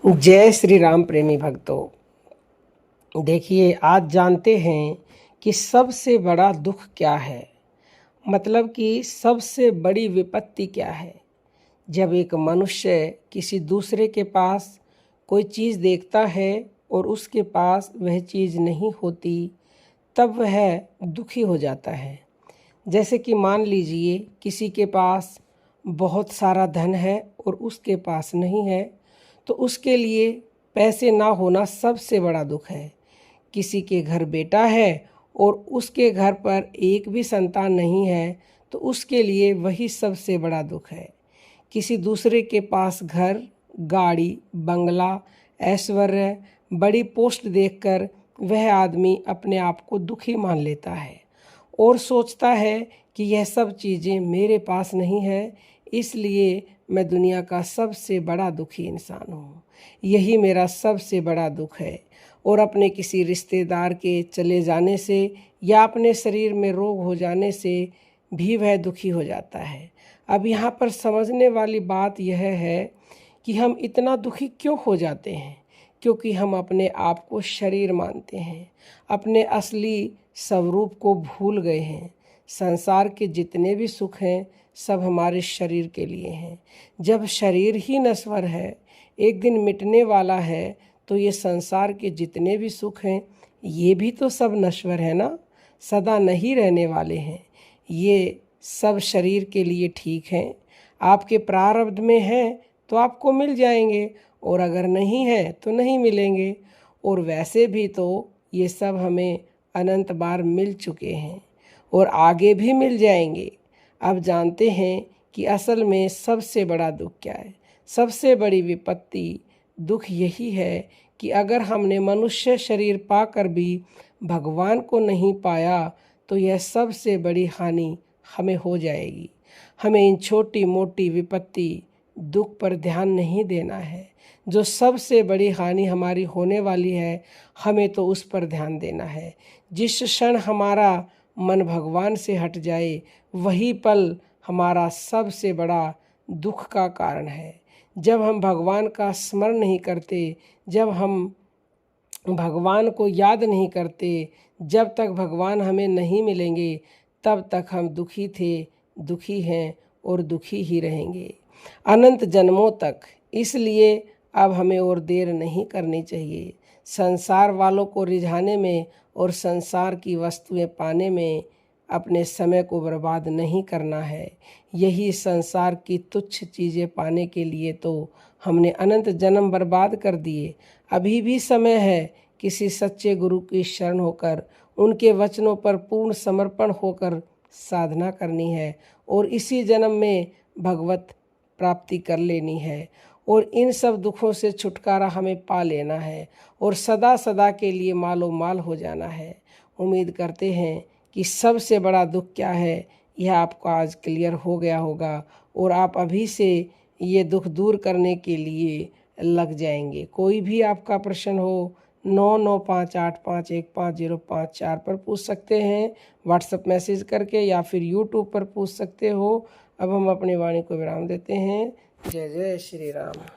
जय श्री राम प्रेमी भक्तों। देखिए, आज जानते हैं कि सबसे बड़ा दुख क्या है। मतलब कि सबसे बड़ी विपत्ति क्या है। जब एक मनुष्य किसी दूसरे के पास कोई चीज़ देखता है और उसके पास वह चीज़ नहीं होती, तब वह दुखी हो जाता है। जैसे कि मान लीजिए किसी के पास बहुत सारा धन है और उसके पास नहीं है, तो उसके लिए पैसे ना होना सबसे बड़ा दुख है। किसी के घर बेटा है और उसके घर पर एक भी संतान नहीं है, तो उसके लिए वही सबसे बड़ा दुख है। किसी दूसरे के पास घर, गाड़ी, बंगला, ऐश्वर्य, बड़ी पोस्ट देखकर वह आदमी अपने आप को दुखी मान लेता है और सोचता है कि यह सब चीज़ें मेरे पास नहीं है, इसलिए मैं दुनिया का सबसे बड़ा दुखी इंसान हूँ। यही मेरा सबसे बड़ा दुख है। और अपने किसी रिश्तेदार के चले जाने से या अपने शरीर में रोग हो जाने से भी वह दुखी हो जाता है। अब यहाँ पर समझने वाली बात यह है कि हम इतना दुखी क्यों हो जाते हैं। क्योंकि हम अपने आप को शरीर मानते हैं, अपने असली स्वरूप को भूल गए हैं। संसार के जितने भी सुख हैं सब हमारे शरीर के लिए हैं। जब शरीर ही नश्वर है, एक दिन मिटने वाला है, तो ये संसार के जितने भी सुख हैं ये भी तो सब नश्वर है ना, सदा नहीं रहने वाले हैं। ये सब शरीर के लिए ठीक हैं। आपके प्रारब्ध में हैं तो आपको मिल जाएंगे और अगर नहीं है तो नहीं मिलेंगे। और वैसे भी तो ये सब हमें अनंत बार मिल चुके हैं और आगे भी मिल जाएंगे। अब जानते हैं कि असल में सबसे बड़ा दुख क्या है। सबसे बड़ी विपत्ति दुख यही है कि अगर हमने मनुष्य शरीर पाकर भी भगवान को नहीं पाया, तो यह सबसे बड़ी हानि हमें हो जाएगी। हमें इन छोटी मोटी विपत्ति दुख पर ध्यान नहीं देना है। जो सबसे बड़ी हानि हमारी होने वाली है, हमें तो उस पर ध्यान देना है। जिस क्षण हमारा मन भगवान से हट जाए, वही पल हमारा सबसे बड़ा दुख का कारण है। जब हम भगवान का स्मरण नहीं करते, जब हम भगवान को याद नहीं करते, जब तक भगवान हमें नहीं मिलेंगे, तब तक हम दुखी थे, दुखी हैं और दुखी ही रहेंगे अनंत जन्मों तक। इसलिए अब हमें और देर नहीं करनी चाहिए। संसार वालों को रिझाने में और संसार की वस्तुएं पाने में अपने समय को बर्बाद नहीं करना है। यही संसार की तुच्छ चीज़ें पाने के लिए तो हमने अनंत जन्म बर्बाद कर दिए। अभी भी समय है किसी सच्चे गुरु की शरण होकर, उनके वचनों पर पूर्ण समर्पण होकर साधना करनी है और इसी जन्म में भगवत प्राप्ति कर लेनी है और इन सब दुखों से छुटकारा हमें पा लेना है और सदा सदा के लिए मालो माल हो जाना है। उम्मीद करते हैं कि सबसे बड़ा दुख क्या है यह आपको आज क्लियर हो गया होगा और आप अभी से ये दुख दूर करने के लिए लग जाएंगे। कोई भी आपका प्रश्न हो 9958515054 पर पूछ सकते हैं, व्हाट्सएप मैसेज करके, या फिर यूट्यूब पर पूछ सकते हो। अब हम अपनी वाणी को विराम देते हैं। जय जय श्री राम।